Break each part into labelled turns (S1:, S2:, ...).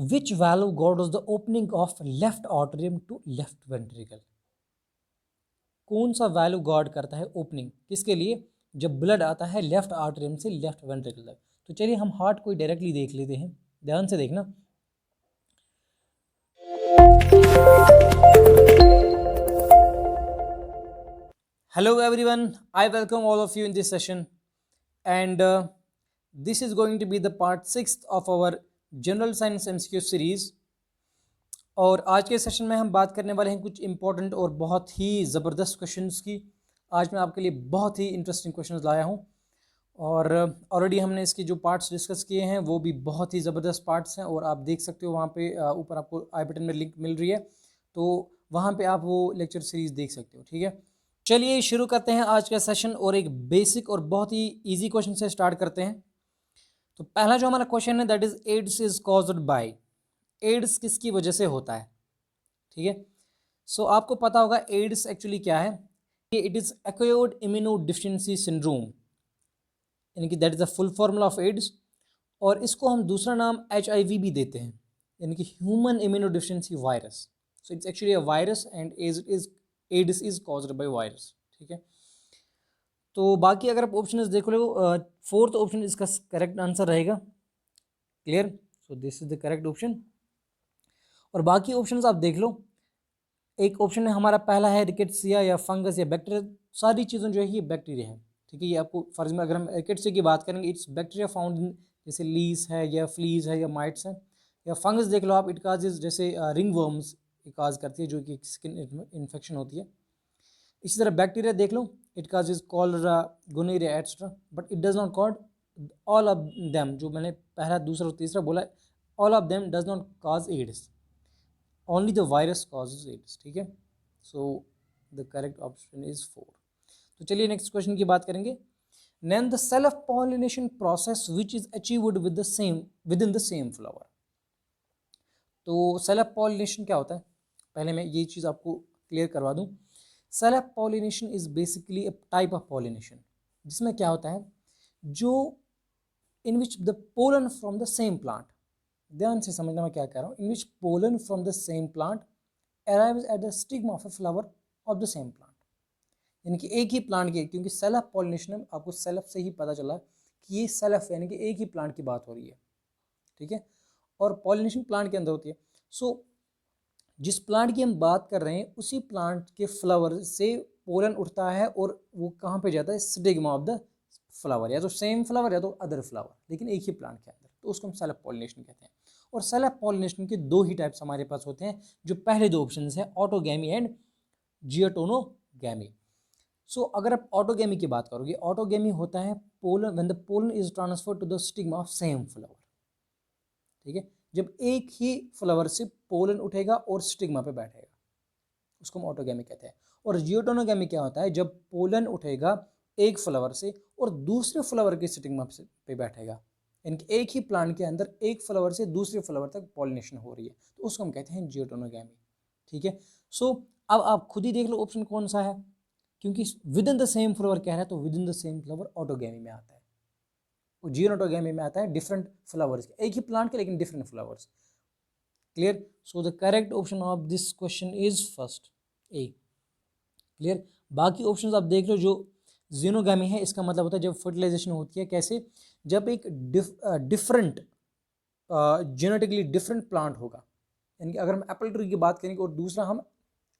S1: Which valve guards the opening of left atrium to left ventricle. कौन सा value God करता है opening किसके लिए, जब ब्लड आता है लेफ्ट आर्टरियम से लेफ्ट वेंट्रिकल तक। तो चलिए हम हार्ट को डायरेक्टली देख लेते हैं, ध्यान से देखना। Hello everyone, I welcome all of you in this session and this is going to be the part 6th of our general science MCQ series। और आज के सेशन में हम बात करने वाले हैं कुछ इंपॉर्टेंट और बहुत ही ज़बरदस्त क्वेश्चंस की। आज मैं आपके लिए बहुत ही इंटरेस्टिंग क्वेश्चंस लाया हूं और ऑलरेडी हमने इसके जो पार्ट्स डिस्कस किए हैं वो भी बहुत ही ज़बरदस्त पार्ट्स हैं और आप देख सकते हो वहाँ पे ऊपर आपको आई बटन में लिंक मिल रही है, तो वहाँ पे आप वो लेक्चर सीरीज़ देख सकते हो। ठीक है, चलिए शुरू करते हैं आज का सेशन और एक बेसिक और बहुत ही इजी क्वेश्चन से स्टार्ट करते हैं। तो पहला जो हमारा क्वेश्चन है that is AIDS is caused by, AIDS किसकी वजह से होता है। ठीक है, सो आपको पता होगा एड्स एक्चुअली क्या है, it is acquired immunodeficiency syndrome, यानी कि that is the full formula of AIDS. और इसको हम दूसरा नाम HIV भी देते हैं, यानी कि human immunodeficiency virus. So it's actually a virus and AIDS is caused by virus. ठीक है, तो बाकी अगर आप ऑप्शन देख लो, फोर्थ ऑप्शन इसका करेक्ट आंसर रहेगा। Clear, so this is the correct option. और बाकी ऑप्शंस आप देख लो, एक ऑप्शन है हमारा पहला है रिकेट्सिया या फंगस या बैक्टीरिया, सारी चीज़ें जो है ये बैक्टीरिया है। ठीक है, ये आपको फर्ज में अगर हम रिकेट्सिया की बात करेंगे इट्स बैक्टीरिया फाउंड इन जैसे लीस है या फ्लीज है या माइट्स है, या फंगस देख लो आप, इट काजेज जैसे रिंग वर्म्स काज करती है जो कि स्किन इन्फेक्शन होती है। इसी तरह बैक्टीरिया देख लो, it causes cholera gonorrhoea etcetera, but it does not cause all of them, जो मैंने पहला दूसरा और तीसरा बोला, all of them does not cause AIDS, only the virus causes AIDS. ठीक है, so the correct option is 4। तो चलिए नेक्स्ट क्वेश्चन की बात करेंगे। Name the self pollination process which is achieved within the same flower. तो self pollination क्या होता है, पहले मैं ये चीज़ आपको क्लियर करवा दूं। Self pollination is basically a type of pollination जिसमें क्या होता है, जो in which the pollen from the same plant, ध्यान से समझना मैं क्या कह रहा हूँ, in which pollen from the same plant arrives at the stigma of a flower of the same plant, यानी कि एक ही प्लांट के, क्योंकि सेल्फ पॉलिनेशन में आपको सेल्फ से ही पता चला कि ये सेल्फ यानी कि एक ही प्लांट की बात हो रही है। ठीक है, और पॉलिनेशन प्लांट के अंदर होती है। सो जिस प्लांट की हम बात कर रहे हैं उसी प्लांट के फ्लावर से पोलन उठता है और वो कहाँ पे जाता है, स्टिग्मा ऑफ द फ्लावर, या तो सेम फ्लावर या तो अदर फ्लावर, लेकिन एक ही प्लांट के अंदर, तो उसको हम सेल्फ पॉलिनेशन कहते हैं। और सेल्फ पॉलिनेशन के दो ही टाइप्स हमारे पास होते हैं, जो पहले दो ऑप्शन है ऑटोगैमी एंड जियोटोनोगैमी। सो अगर आप ऑटोगैमी की बात करोगे, ऑटोगैमी होता है pollen when the pollen is transferred to the stigma of same flower. ठीक है, जब एक ही फ्लावर से पोलन उठेगा और स्टिग्मा पे बैठेगा, उसको हम ऑटोगैमी कहते हैं। और जियोटोनोगैमी क्या होता है, जब पोलन उठेगा एक फ्लावर से और दूसरे फ्लावर के स्टिग्मा पे बैठेगा, यानी एक ही प्लांट के अंदर एक फ्लावर से दूसरे फ्लावर तक पॉलिनेशन हो रही है, तो उसको हम कहते हैं जियोटोनोगैमी। ठीक है, सो अब आप खुद ही देख लो ऑप्शन कौन सा है, क्योंकि with in the same flower कह रहा है, तो with in the same flower autogamy में आता है, और जियोटोगैमी में आता है डिफरेंट फ्लावर्स, एक ही प्लांट के लेकिन different flowers. Clear, so the correct option of this question is first A. Clear, बाकी ऑप्शंस आप देख लो, जो जीनोगैमी है इसका मतलब होता है जब फर्टिलाइजेशन होती है, कैसे, जब एक डिफरेंट जेनेटिकली डिफरेंट प्लांट होगा, यानी कि अगर हम एप्पल ट्री की बात करेंगे और दूसरा हम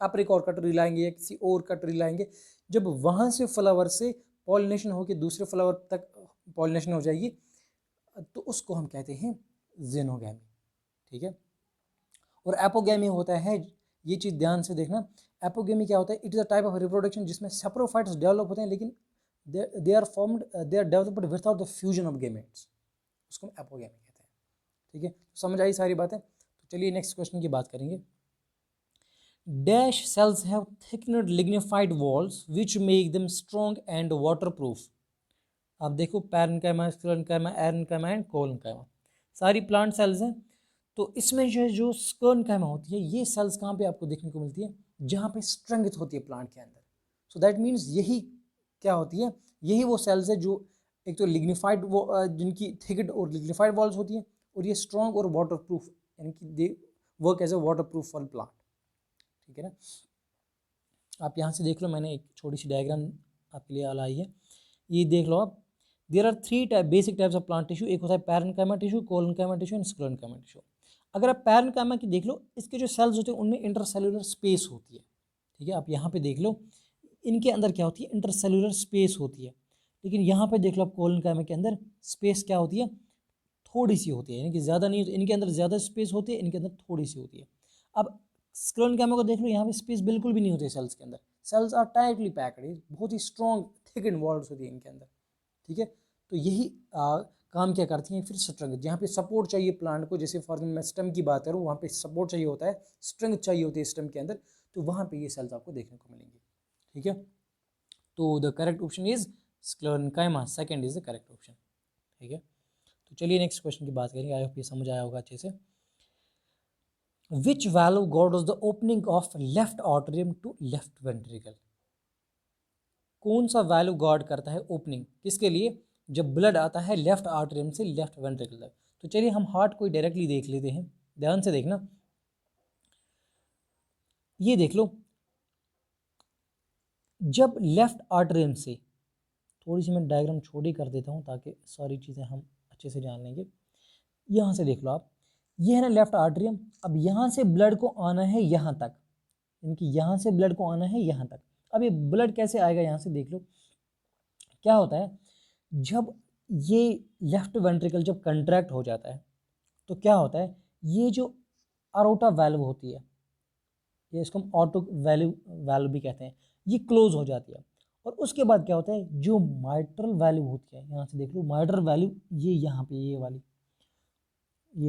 S1: एप्रिकॉट का ट्री लाएंगे या किसी और का ट्री लाएंगे, जब वहाँ से फ्लावर से पॉलिनेशन होकर दूसरे फ्लावर तक पॉलिनेशन हो जाएगी, तो उसको हम कहते हैं जीनोगैमी। ठीक है, और एपोगैमी होता है, ये चीज़ ध्यान से देखना, एपोगैमी क्या होता है, it is a type of reproduction जिसमें सेप्रोफाइट्स डेवलप होते हैं, लेकिन they are developed without the fusion of gametes, उसको हम एपोगैमी कहते हैं। ठीक है, तो समझ आई सारी बातें। तो चलिए नेक्स्ट क्वेश्चन की बात करेंगे। Dash cells have thickened lignified walls which make them strong and waterproof. आप देखो parenchyma, sclerenchyma, aerenchyma and collenchyma, सारी प्लांट सेल्स हैं। तो इसमें जो है जो स्क्लेरेन्काइमा होती है, ये सेल्स कहाँ पे आपको देखने को मिलती है, जहाँ पे स्ट्रेंथ होती है प्लांट के अंदर। सो दैट मीन्स यही क्या होती है, यही वो सेल्स है जो एक तो लिग्निफाइड, वो जिनकी थिकड और लिग्निफाइड वॉल्स होती हैं, और ये स्ट्रॉन्ग और वाटर प्रूफ यानी कि they work as a waterproof for plant. ठीक है ना। आप यहाँ से देख लो, मैंने एक छोटी सी डायग्राम आपके लिए लाई है, ये देख लो आप। There are 3 basic types of plant tissue, एक होता है parenchyma tissue, collenchyma tissue and sclerenchyma tissue. अगर आप पैरेन्काइमा की देख लो, इसके जो सेल्स होते हैं उनमें इंटरसेलुलर स्पेस होती है। ठीक है, आप यहाँ पे देख लो, इनके अंदर क्या होती है, इंटरसेलुलर स्पेस होती है। लेकिन यहाँ पे देख लो आप, कोलोनकाइमा के अंदर स्पेस क्या होती है, थोड़ी सी होती है, यानी कि ज़्यादा नहीं होती। इनके अंदर ज़्यादा स्पेस होती है, इनके अंदर थोड़ी सी होती है। अब स्क्लेरेन्काइमा को देख लो, यहाँ पे स्पेस बिल्कुल भी नहीं होती है सेल्स के अंदर, सेल्स आर टाइटली पैक्ड, बहुत ही स्ट्रॉन्ग थिक एंड वॉल्स होती है इनके अंदर। ठीक है, तो यही काम क्या करती हैं, फिर स्ट्रेंथ, जहाँ पे सपोर्ट चाहिए प्लांट को, जैसे फॉर मैं स्टेम की बात करूँ, वहाँ पे सपोर्ट चाहिए होता है, स्ट्रेंथ चाहिए होती है स्टेम के अंदर, तो वहाँ पे ये सेल्स आपको देखने को मिलेंगे। ठीक है, तो the correct option is sclerenchyma, second is the correct option. ठीक है, तो चलिए नेक्स्ट क्वेश्चन की बात करेंगे। आई होप ये समझ आया होगा अच्छे से। Which valve guards the opening of left atrium to left ventricle? कौन सा वैल्यू गार्ड करता है ओपनिंग, किसके लिए, जब ब्लड आता है लेफ्ट आर्टरियम से लेफ्ट वेंट्रिकल तक? तो चलिए हम हार्ट को डायरेक्टली देख लेते हैं, ध्यान से देखना। ये देख लो, जब लेफ्ट आर्टरियम से, थोड़ी सी मैं डायग्राम छोटी कर देता हूँ ताकि सारी चीज़ें हम अच्छे से जान लेंगे। यहाँ से देख लो आप, ये है ना लेफ्ट आर्टरियम। अब यहाँ से ब्लड को आना है यहाँ तक, इनकी यहाँ से ब्लड को आना है यहाँ तक। अब ये ब्लड कैसे आएगा, यहाँ से देख लो क्या होता है, जब ये लेफ्ट वेंट्रिकल जब कंट्रैक्ट हो जाता है तो क्या होता है, ये जो अरोटा वैल्व होती है, ये इसको हम ऑटो वैल्व भी कहते हैं, ये क्लोज हो जाती है। और उसके बाद क्या होता है, जो माइट्रल वैल्व होती है, यहाँ से देख लो माइट्रल वैल्व, ये यहाँ पे ये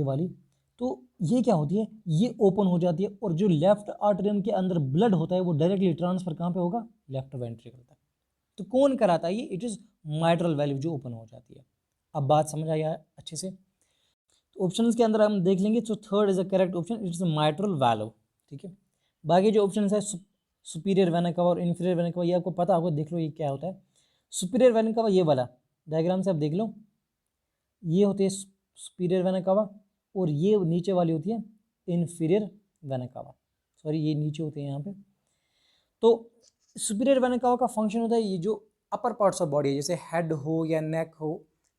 S1: वाली, तो ये क्या होती है, ये ओपन हो जाती है, और जो लेफ्ट आर्टरियम के अंदर ब्लड होता है वो डायरेक्टली ट्रांसफर कहाँ पे होगा, लेफ्ट वेंट्रिकल तक। तो कौन कराता है ये, इट इज माइट्रल वैल्व जो ओपन हो जाती है। अब बात समझ आई है अच्छे से। तो ऑप्शंस के अंदर हम देख लेंगे, तो third is the correct option, it is mitral valve. ठीक है, बाकी जो ऑप्शन है सुपीरियर वेना कवा और इन्फीरियर वेना कवा, ये आपको पता होगा, देख लो ये क्या होता है। सुपीरियर वेना कवा ये वाला डायग्राम से आप देख लो, ये होती है सुपीरियर वेना कवा, और ये नीचे वाली होती है इन्फीरियर वेना कवा। सॉरी, ये नीचे होते हैं यहाँ पे। तो सुपीरियर वेना कवा का फंक्शन होता है, ये जो अपर पार्ट्स ऑफ बॉडी है, जैसे हेड हो या नेक हो,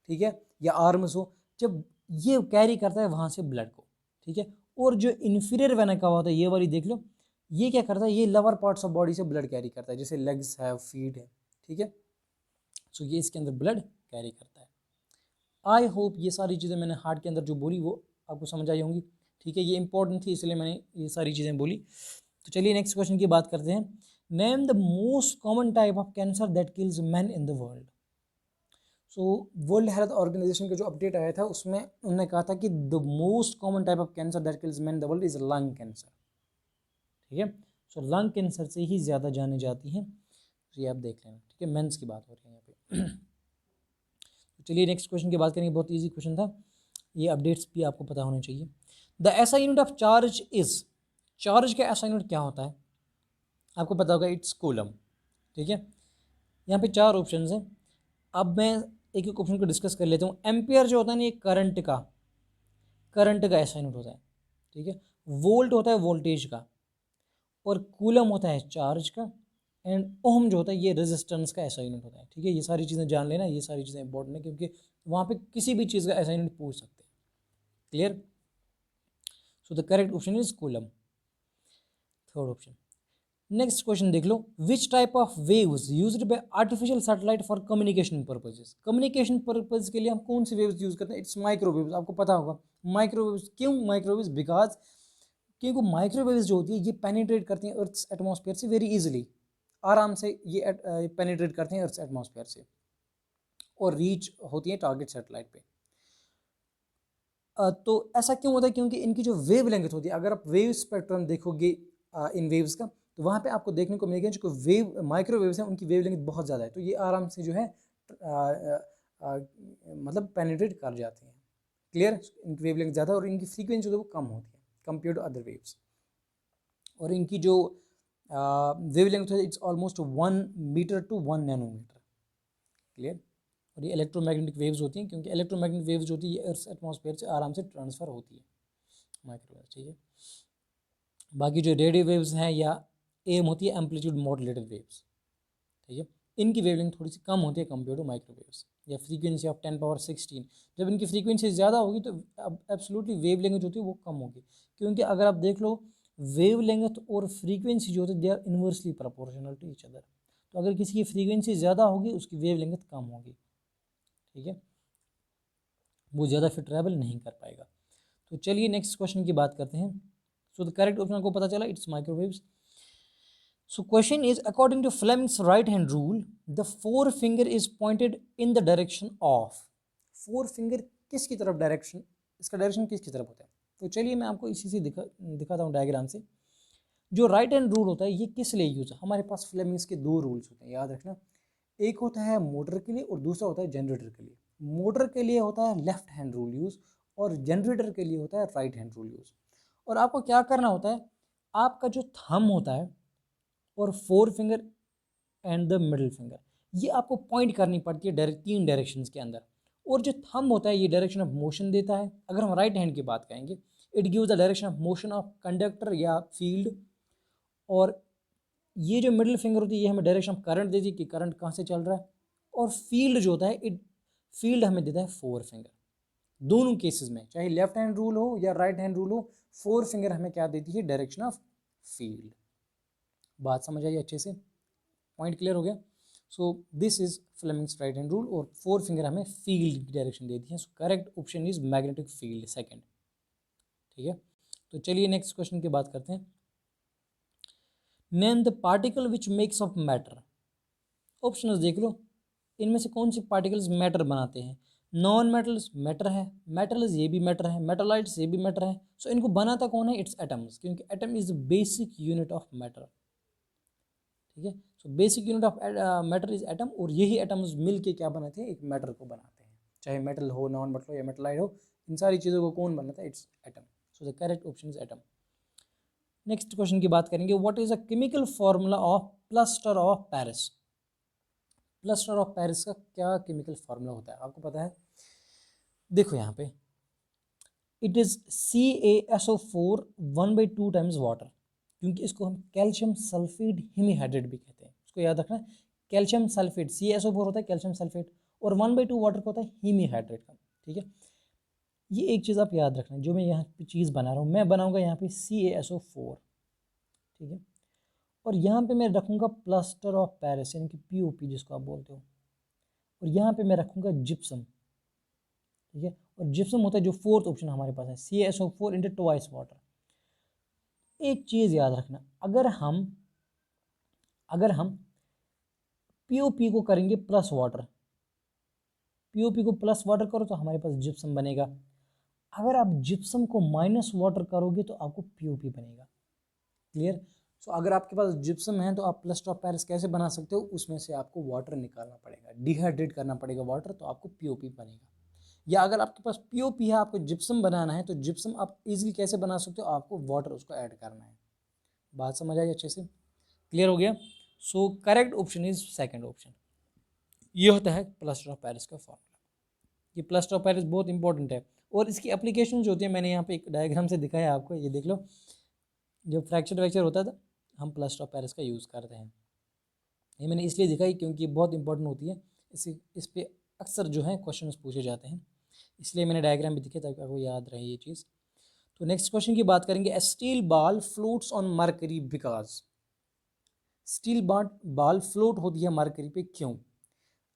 S1: ठीक है, या आर्म्स हो, जब ये कैरी करता है वहाँ से ब्लड को। ठीक है, और जो इन्फीरियर वेना कवा होता है, ये वाली देख लो, ये क्या करता है, ये लोअर पार्ट्स ऑफ बॉडी से ब्लड कैरी करता है, जैसे लेग्स है, फीट है। ठीक है, सो ये इसके अंदर ब्लड कैरी करता है। आई होप ये सारी चीज़ें मैंने हार्ट के अंदर जो बोली वो आपको समझ आई होंगी। ठीक है, ये इंपॉर्टेंट थी इसलिए मैंने ये सारी चीज़ें बोली। तो चलिए नेक्स्ट क्वेश्चन की बात करते हैं। Name the most common type of cancer that kills man in the world. So World Health Organisation का जो अपडेट आया था उसमें उन्होंने कहा था कि the most common type of cancer that kills man in the world is lung cancer. ठीक है, सो लंग कैंसर से ही ज़्यादा जानी जाती हैं, तो ये आप देख लेना। ठीक है, मेंस की बात हो रही है यहाँ पे। तो चलिए नेक्स्ट क्वेश्चन की बात करेंगे, बहुत इजी क्वेश्चन था, ये अपडेट्स भी आपको पता होने चाहिए। The SI unit of charge is, charge का एसआई यूनिट क्या होता है, आपको पता होगा, इट्स कूलम। ठीक है, यहाँ पे 4 ऑप्शन हैं, अब मैं एक एक ऑप्शन को डिस्कस कर लेता हूँ। एम्पियर जो होता है ना, ये करंट का एसआई यूनिट होता है। ठीक है, वोल्ट होता है वोल्टेज का, और कूलम होता है चार्ज का, एंड ओम जो होता है ये रेजिस्टेंस का एसआई यूनिट होता है। ठीक है, ये सारी चीज़ें जान लेना, ये सारी चीज़ें इंपॉर्टेंट है, क्योंकि वहाँ पे किसी भी चीज़ का एसआई यूनिट पूछ सकते हैं। Clear, so the correct option is coulomb, third option. Next question देख लो, which type of waves used by artificial satellite for communication purposes. Communication purpose के लिए हम कौन सी वेव्स यूज करते हैं, इट्स माइक्रोवेव्स, आपको पता होगा माइक्रोवेव्स। क्यों माइक्रोवेव्स, बिकॉज क्योंकि माइक्रोवेव्स जो होती है ये पेनिट्रेट करती हैं अर्थ एटमॉस्फेयर से वेरी इजीली, आराम से ये पेनिट्रेट करते हैं अर्थ एटमॉस्फेयर से, और रीच होती है टारगेट सैटेलाइट पे। तो ऐसा क्यों होता है, क्योंकि इनकी जो वेव लेंथ होती है, अगर आप वेव स्पेक्ट्रम देखोगे इन वेव्स का, तो वहाँ पे आपको देखने को मिलेगा जो वेव माइक्रोवेव्स हैं उनकी वेव लेंथ बहुत ज़्यादा है, तो ये आराम से जो है मतलब पेनिट्रेट कर जाते हैं। क्लियर, इनकी वेव लेंथ ज़्यादा और इनकी फ्रीक्वेंसी जो है वो कम होती है कंपेयर टू अदर वेव्स, और इनकी जो वेव लेंथ है it's almost 1 metre to 1 nanometre. Clear, और ये इलेक्ट्रोमैग्नेटिक वेव्स होती हैं, क्योंकि इलेक्ट्रोमैग्नेटिक वेव्स जो होती है ये अर्थ एटमॉस्फेयर से आराम से ट्रांसफ़र होती है। माइक्रोवेव्स, ठीक है। बाकी जो रेडियो वेव्स हैं या एम होती है एम्पलीट्यूड मॉड्यूलेटेड वेव्स, ठीक है, इनकी वेवलेंथ थोड़ी सी कम होती है कंपेयर टू माइक्रोवेव्स। या फ्रीक्वेंसी ऑफ 10⁻16, जब इनकी फ्रीक्वेंसी ज़्यादा होगी तो अब एब्सोल्युटली वेवलेंथ जो होती है वो कम होगी, क्योंकि अगर आप देख लो वेवलेंथ और फ्रीक्वेंसी जो होती है they are inversely proportional to each other. तो अगर किसी की फ्रीक्वेंसी ज़्यादा होगी उसकी वेवलेंथ कम होगी, ठीक है, वो ज़्यादा फिर ट्रैवल नहीं कर पाएगा। तो चलिए नेक्स्ट क्वेश्चन की बात करते हैं। सो द करेक्ट ऑप्शन को पता चला, it's microwaves. So question is, according to Fleming's right hand rule, the forefinger is pointed in the direction of. forefinger किसकी तरफ डायरेक्शन, इसका डायरेक्शन किसकी तरफ होता है? तो चलिए मैं आपको इसी से दिखाता हूँ डायग्राम से। जो राइट हैंड रूल होता है ये किस लिए यूज है? हमारे पास फ्लेमिंग्स के दो रूल्स होते हैं, याद रखना। एक होता है मोटर के लिए और दूसरा होता है जनरेटर के लिए। मोटर के लिए होता है लेफ्ट हैंड रूल यूज और जनरेटर के लिए होता है राइट हैंड रूल यूज। और आपको क्या करना होता है, आपका जो थंब होता है और four finger and the middle finger, ये आपको पॉइंट करनी पड़ती है तीन डायरेक्शंस के अंदर। और जो थंब होता है ये डायरेक्शन ऑफ मोशन देता है। अगर हम राइट हैंड की बात करेंगे, it gives the direction of motion of conductor या फील्ड। और ये जो मिडिल फिंगर होती है ये हमें डायरेक्शन ऑफ करंट देती है कि करंट कहाँ से चल रहा है। और फील्ड जो होता है इट फील्ड हमें देता है फोर फिंगर। दोनों केसेस में चाहे लेफ्ट हैंड रूल हो या राइट हैंड रूल हो, फोर फिंगर हमें क्या देती है? Direction of field. बात समझ आई अच्छे से? पॉइंट क्लियर हो गया? सो this is Fleming's right hand rule और फोर फिंगर हमें फील्ड की डायरेक्शन देती है। So correct option is magnetic field, second, ठीक है। तो चलिए नेक्स्ट क्वेश्चन की बात करते हैं। Name the particle which makes of matter. Options देख लो, इनमें से कौन से पार्टिकल्स मैटर बनाते हैं? नॉन मेटल्स मैटर है, मेटल्स ये भी मैटर है, मेटालाइट्स ये भी मैटर है। सो इनको बनाता कौन है? इट्स एटम्स, क्योंकि atom is the basic unit of matter, ठीक है। So basic unit of matter is atom और यही एटम्स मिल के क्या बनाते हैं? एक मैटर को बनाते हैं। चाहे मेटल हो, नॉन मेटल हो या मेटलाइट हो, इन सारी चीज़ों को कौन बनाता है? It's atom. So the correct option is atom. Next question की बात करेंगे, what is a chemical formula of plaster of Paris. Plaster of Paris का क्या केमिकल फॉर्मूला होता है? आपको पता है? देखो यहाँ पे it is CaSO4 1/2 times water, क्योंकि इसको हम कैल्शियम सल्फेट हेमीहाइड्रेट भी कहते हैं। इसको याद रखना, कैल्शियम सल्फेट CaSO4 होता है कैल्शियम सल्फेट और 1/2 वाटर का होता है हेमीहाइड्रेट का, ठीक है। ये एक चीज़ आप याद रखना, जो मैं यहाँ पे चीज़ बना रहा हूँ, मैं बनाऊंगा यहाँ पे CaSO4, ठीक है। और यहाँ पे मैं रखूँगा प्लास्टर ऑफ पेरिस यानी कि POP जिसको आप बोलते हो, और यहाँ पे मैं रखूँगा जिप्सम, ठीक है। और जिप्सम होता है जो फोर्थ ऑप्शन हमारे पास है, CaSO4 इंटू ट्वाइस वाटर। एक चीज़ याद रखना, अगर हम POP को करेंगे प्लस वाटर, POP को प्लस वाटर करो तो हमारे पास जिप्सम बनेगा। अगर आप जिप्सम को माइनस वाटर करोगे तो आपको POP बनेगा। क्लियर? सो अगर आपके पास जिप्सम है तो आप प्लास्टर ऑफ पेरिस कैसे बना सकते हो? उसमें से आपको वाटर निकालना पड़ेगा, डिहाइड्रेट करना पड़ेगा वाटर, तो आपको POP बनेगा। या अगर आपके पास POP है, आपको जिप्सम बनाना है, तो जिप्सम आप इजीली कैसे बना सकते हो? आपको वाटर उसको ऐड करना है। बात समझ आई अच्छे से? क्लियर हो गया? So correct option is second option. ये होता है प्लास्टर ऑफ पेरिस का फॉर्मूला। ये प्लास्टर ऑफ पेरिस बहुत इंपॉर्टेंट है और इसकी एप्लीकेशन जो होती है मैंने यहाँ पे एक डायग्राम से दिखाया आपको, ये देख लो। जब फ्रैक्चर वैक्चर होता था हम प्लास्टर ऑफ पेरिस का यूज़ करते हैं। ये मैंने इसलिए दिखाई क्योंकि बहुत इंपॉर्टेंट होती है, इस पर अक्सर जो है क्वेश्चन पूछे जाते हैं, इसलिए मैंने डायग्राम भी दिखे ताकि आपको याद रहे ये चीज़। तो नेक्स्ट क्वेश्चन की बात करेंगे, steel ball floats on mercury because. Steel ball float होती है मरकरी पे, क्यों?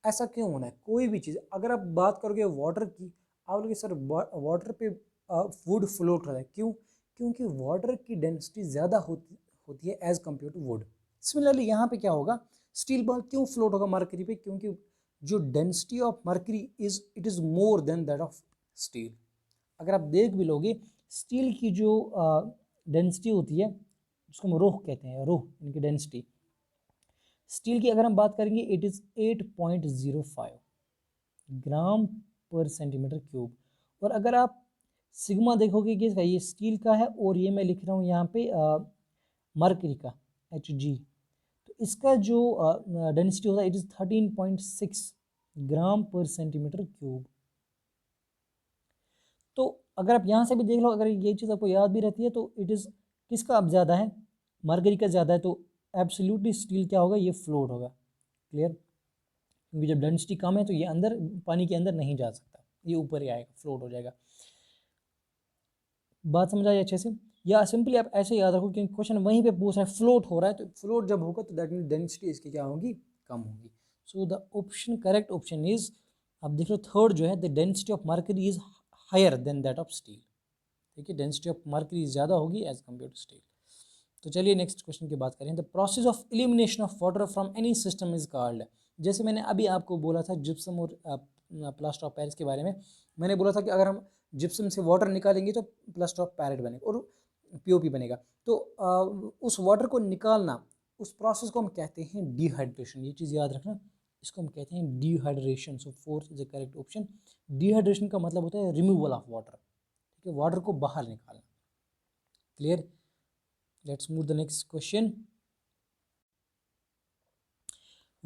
S1: ऐसा क्यों होना है? कोई भी चीज़ अगर आप बात करोगे वाटर की, आप लोग सर वाटर पे वुड फ्लोट रहा है, क्यों? क्योंकि वाटर की डेंसिटी ज़्यादा होती है as compare to wood. Similarly यहाँ पे क्या होगा, स्टील बॉल क्यों फ्लोट होगा मरकरी पे? क्योंकि जो density of mercury it is more than that of steel. अगर आप देख भी लोगे स्टील की जो डेंसिटी होती है उसको हम रोह कहते हैं, रोह इनकी डेंसिटी स्टील की अगर हम बात करेंगे इट इज़ 8.05 ग्राम पर सेंटीमीटर क्यूब। और अगर आप सिग्मा देखोगे कि ये स्टील का है और ये मैं लिख रहा हूँ यहाँ पे मरकरी का Hg, तो इसका जो डेंसिटी होता है इट इज़ 13.6 ग्राम पर सेंटीमीटर क्यूब। तो अगर आप यहाँ से भी देख लो, अगर ये चीज़ आपको याद भी रहती है तो इट इज़ किसका अब ज़्यादा है, मरकरी का ज़्यादा है, तो एब्सोल्युटली स्टील क्या होगा, ये फ्लोट होगा। क्लियर, क्योंकि जब डेंसिटी कम है तो ये अंदर पानी के अंदर नहीं जा सकता, ये ऊपर ही आएगा, फ्लोट हो जाएगा। बात समझ आई अच्छे से? या सिंपली आप ऐसे याद रखो क्योंकि क्वेश्चन वहीं पे पूछ रहा है, फ्लोट हो रहा है, तो फ्लोट जब होगा तो दैट मीन डेंसिटी इसकी क्या होगी, कम होगी। So the option, correct option is, आप देख लो थर्ड जो है, the density of mercury is higher than that of steel. ठीक है, डेंसिटी ऑफ मर्करी ज़्यादा होगी एज कम्पेयर टू स्टील। तो चलिए नेक्स्ट क्वेश्चन की बात करें। The process of elimination of water from any system is called, जैसे मैंने अभी आपको बोला था जिप्सम और प्लास्टर ऑफ पेरिस के बारे में, मैंने बोला था कि अगर हम जिप्सम से वाटर निकालेंगे तो प्लास्टर ऑफ पेरिस बनेगा और पीओपी बनेगा। तो उस वाटर को निकालना, उस प्रोसेस को हम कहते हैं डिहाइड्रेशन, ये चीज़ याद रखना, इसको हम कहते हैं dehydration. So fourth is the correct option. Dehydration का मतलब होता है रिमूवल ऑफ वाटर, ठीक है, वाटर को बाहर निकालना। Clear, let's move the next question.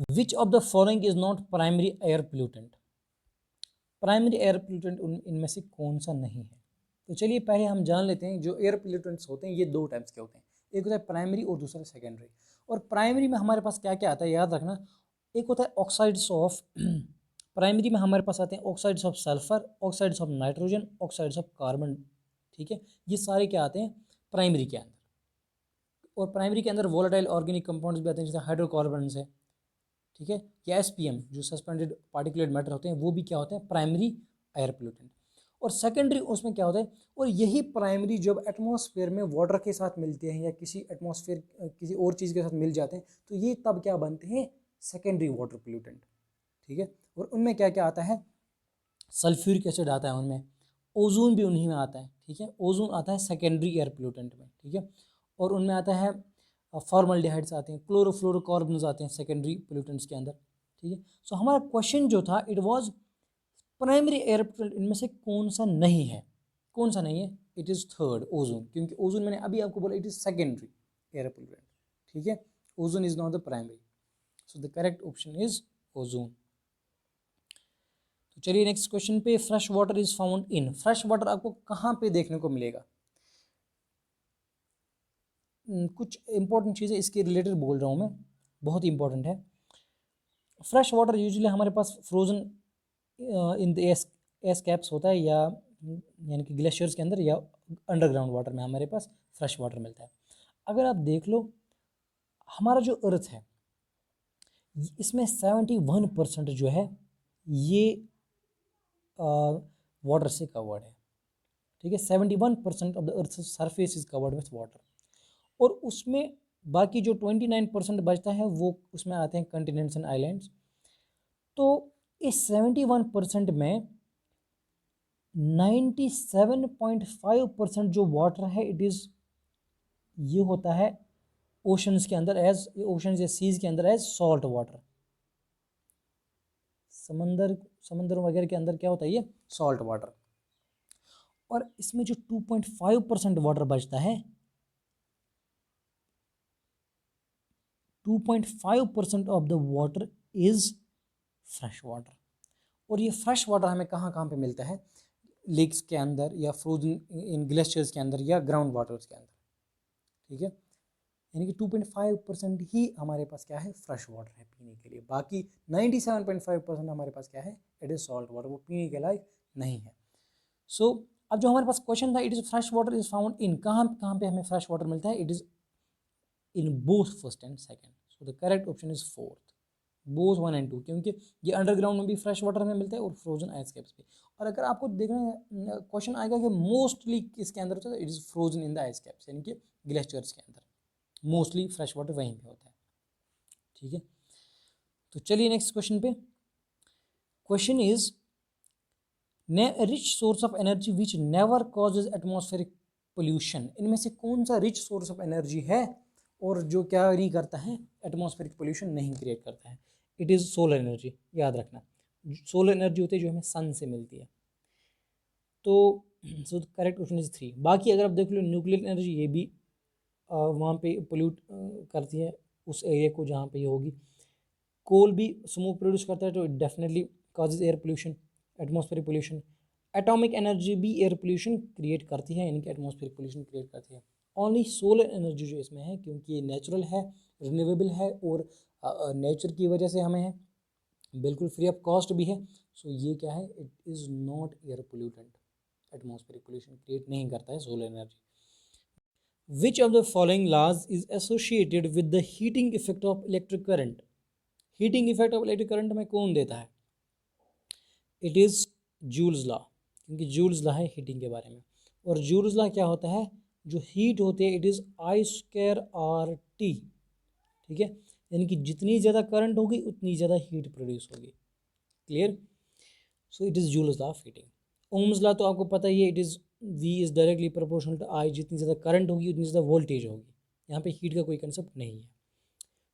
S1: Which of the following is not primary air pollutant, primary air pollutant इनमें से कौन सा नहीं है? तो चलिए पहले हम जान लेते हैं, जो एयर पोल्यूटेंट्स होते हैं ये दो टाइप्स के होते हैं, एक होता है प्राइमरी और दूसरा सेकेंडरी। और प्राइमरी में हमारे पास क्या क्या आता है याद रखना, एक होता है ऑक्साइड्स ऑफ प्राइमरी में हमारे पास आते हैं oxides of sulphur, oxides of nitrogen, oxides of carbon. ठीक है, ये सारे क्या आते हैं प्राइमरी के अंदर। और प्राइमरी के अंदर वोलेटाइल ऑर्गेनिक कंपाउंड्स भी आते हैं, जैसे हाइड्रोकार्बन है, ठीक है, या एसपीएम जो सस्पेंडेड पार्टिकुलेट मैटर होते हैं, वो भी क्या होते हैं प्राइमरी एयर पोल्यूटेंट। और सेकेंडरी उसमें क्या होता है, और यही प्राइमरी जब एटमॉस्फेयर में वाटर के साथ मिलते हैं या किसी एटमॉस्फेयर किसी और चीज़ के साथ मिल जाते हैं, तो ये तब क्या बनते हैं सेकेंडरी वाटर पोल्यूटेंट। ठीक है, और उनमें क्या क्या आता है, सल्फ्यूरिक एसिड आता है उनमें, ओजोन भी उन्हीं में आता है। ठीक है, ओजोन आता है सेकेंडरी एयर पोल्यूटेंट में। ठीक है, और उनमें आता है फॉर्मल्डिहाइड्स आते हैं, क्लोरोफ्लोरोकार्बन्स आते हैं सेकेंडरी पोल्यूटेंट्स के अंदर। ठीक है, सो हमारा क्वेश्चन जो था it was primary air pollutant इनमें से कौन सा नहीं है, कौन सा नहीं है, इट इज़ थर्ड ओजोन, क्योंकि ओजोन मैंने अभी आपको बोला it is secondary air pollutant. ठीक है, ozone is not the primary, so the correct option is ozone. तो चलिए नेक्स्ट क्वेश्चन पे, fresh water is found in, fresh water आपको कहाँ पे देखने को मिलेगा? कुछ इंपॉर्टेंट चीज़ें इसके रिलेटेड बोल रहा हूँ मैं, बहुत ही इंपॉर्टेंट है। फ्रेश वाटर यूजुअली हमारे पास frozen in the ice caps होता है, या यानी कि ग्लेशियर्स के अंदर, या अंडरग्राउंड वाटर में हमारे पास फ्रेश वाटर मिलता है। अगर आप देख लो हमारा जो अर्थ है इसमें 71% जो है ये वाटर से कवर्ड है। ठीक है, 71% of the earth surface is covered with water, और उसमें बाकी जो 29% बचता है वो उसमें आते हैं कंटिनेंट्स एंड आइलैंड्स। तो इस 71% में 97.5% जो वाटर है इट इज़, ये होता है ओशंस के अंदर एज, ओशंस या सीज के अंदर एज सॉल्ट वाटर। समंदर वगैरह के अंदर क्या होता है, ये सॉल्ट वाटर। और इसमें जो 2.5% वाटर बचता है, 2.5% of the water is fresh water. और ये फ्रेश वाटर हमें कहाँ कहाँ पे मिलता है, लेक्स के अंदर, या फ्रोजन इन ग्लेशियर्स के अंदर, या ग्राउंड वाटर्स के अंदर। ठीक है, यानी कि 2.5% ही हमारे पास क्या है फ्रेश वाटर है पीने के लिए, बाकी 97.5% हमारे पास क्या है, इट इज़ सॉल्ट वाटर, वो पीने के लायक नहीं है। सो अब जो हमारे पास क्वेश्चन था, it is fresh water is found in, कहाँ कहाँ पे हमें फ्रेश वाटर मिलता है, it is in both first and second. So the correct option is fourth, both 1 and 2, क्योंकि ये अंडरग्राउंड में भी फ्रेश वाटर में मिलता है और फ्रोजन आइस कैप्स पे। और अगर आपको देखना क्वेश्चन आएगा कि मोस्टली किसके अंदर होता है, it is frozen in the ice caps, यानी कि ग्लेशियर्स के अंदर मोस्टली फ्रेश वाटर वहीं पे होता है। ठीक है, तो चलिए नेक्स्ट क्वेश्चन पे। Question is rich source of energy which never causes atmospheric pollution, इनमें से कौन सा रिच सोर्स ऑफ एनर्जी है और जो क्या नहीं करता है, एटमॉस्फेरिक पोल्यूशन नहीं क्रिएट करता है? इट इज़ सोलर एनर्जी, याद रखना, सोलर एनर्जी होती है जो हमें सन से मिलती है। तो सो करेक्ट ऑप्शन इज 3। बाकी अगर आप देख लो न्यूक्लियर एनर्जी, ये भी वहाँ पे पोल्यूट करती है उस एरिया को जहाँ पे ये होगी। कोल भी स्मोक प्रोड्यूस करता है, तो definitely causes air pollution, atmospheric pollution. Atomic energy भी एयर पोल्यूशन क्रिएट करती है, यानी कि एटमॉस्फेरिक पोल्यूशन क्रिएट करती है। ओनली सोलर एनर्जी जो इसमें है, क्योंकि ये नेचुरल है, रिन्यूएबल है और नेचर की वजह से हमें है, बिल्कुल फ्री ऑफ कॉस्ट भी है। सो ये क्या है, it is not air pollutant, atmospheric pollution create नहीं करता है solar energy. Which of the following laws is associated with the heating effect of electric current? Heating effect of electric current में कौन देता है? इट इज़ जूल्स लॉ, क्योंकि Joule's law है heating के बारे में। और जूल्स लॉ क्या होता है, जो हीट होती है it is I square R T, ठीक है, यानी कि जितनी ज़्यादा करंट होगी उतनी ज़्यादा हीट प्रोड्यूस होगी। Clear? So it is Joule's law of heating. Ohm's law तो आपको पता ही है, it is V is directly proportional to I, जितनी ज़्यादा करंट होगी उतनी ज़्यादा वोल्टेज होगी। यहाँ पे हीट का कोई कंसेप्ट नहीं है।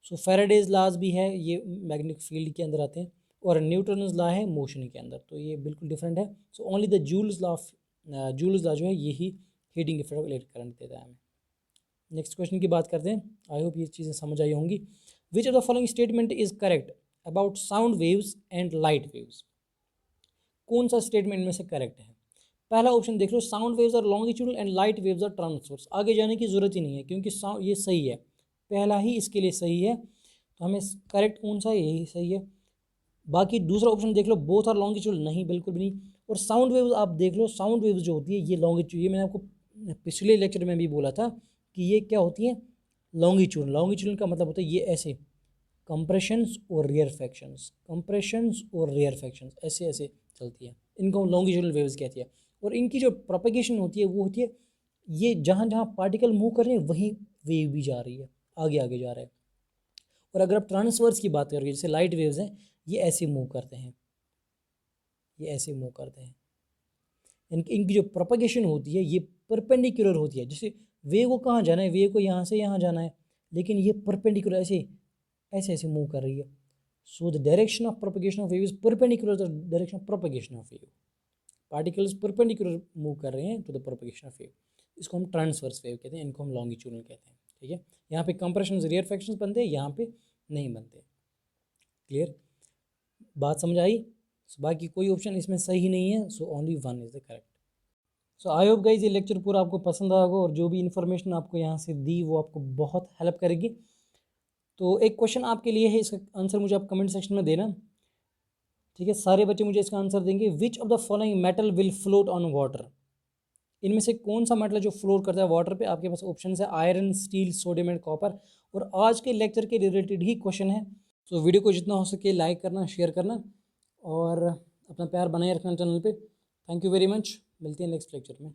S1: सो फैराडेज लॉज भी है, ये मैग्नेटिक फील्ड के अंदर आते हैं, और न्यूटन्स लॉ है मोशन के अंदर, तो ये बिल्कुल डिफरेंट है। So only the joules law of joules law जो है यही heating effect of electric current देता है हमें। नेक्स्ट क्वेश्चन की बात करते हैं। आई होप ये चीज़ें समझ आई होंगी। विच of the following statement is correct about sound waves and light waves? कौन सा स्टेटमेंट में से करेक्ट है? पहला ऑप्शन देख लो, sound waves are longitudinal and light waves are transverse. आगे जाने की जरूरत ही नहीं है, क्योंकि साउंड ये सही है, पहला ही इसके लिए सही है, तो हमें करेक्ट कौन सा है, यही सही है। बाकी दूसरा ऑप्शन देख लो, बोथ आर लॉन्गिट्यूडल, नहीं बिल्कुल भी नहीं। और साउंड वेव्स आप देख लो, साउंड वेव्स जो होती है ये लॉन्गिट्यूड, ये मैंने आपको पिछले लेक्चर में भी बोला था कि ये क्या होती है, लॉन्गिट्यूड। लॉन्गिट्यूड का मतलब होता है ये ऐसे कंप्रेशंस और रेयरफैक्शंस, कंप्रेशंस और रेयरफैक्शंस ऐसे ऐसे चलती है, इनको हम लॉन्गिट्यूडल वेव्स कहती है। और इनकी जो प्रोपेगेशन होती है वो होती है, ये जहाँ जहाँ पार्टिकल मूव कर रहे हैं वहीं वेव भी जा रही है, आगे आगे जा रहा है। और अगर आप ट्रांसवर्स की बात करोगे, जैसे लाइट वेव्स हैं, ये ऐसे मूव करते हैं, ये ऐसे मूव करते हैं। इनकी जो प्रोपेगेशन होती है ये परपेंडिकुलर होती है। जैसे वेव को कहाँ जाना है, वेव को यहाँ से यहाँ जाना है, लेकिन ये परपेंडिकुलर ऐसे ऐसे ऐसे मूव कर रही है। So the direction of propagation of wave is perpendicular the direction of propagation of wave. Particles perpendicular move कर रहे हैं to the propagation of wave, इसको हम ट्रांसवर्स वेव कहते हैं, इनको हम लॉन्गिट्यूडल कहते हैं। ठीक है, यहाँ पे कंप्रेशन रेयरफैक्शंस बनते हैं, यहाँ पे नहीं बनते। क्लियर? बात समझ आई? बाकी कोई ऑप्शन इसमें सही नहीं है, so only one is the correct. So I hope guys ये लेक्चर पूरा आपको पसंद आया होगा, और जो भी इन्फॉर्मेशन आपको यहाँ से दी वो आपको बहुत हेल्प करेगी। तो एक क्वेश्चन आपके लिए है, इसका आंसर मुझे आप कमेंट सेक्शन में देना। ठीक है, सारे बच्चे मुझे इसका आंसर देंगे। विच of the following metal will float on water? इनमें से कौन सा मेटल है जो फ्लोट करता है वाटर पे? आपके पास ऑप्शन है iron, steel, sodium and copper. और आज के लेक्चर के रिलेटेड ही क्वेश्चन है। तो वीडियो को जितना हो सके लाइक करना, शेयर करना, और अपना प्यार बनाए रखना चैनल पे। थैंक यू वेरी मच, मिलते हैं नेक्स्ट लेक्चर में।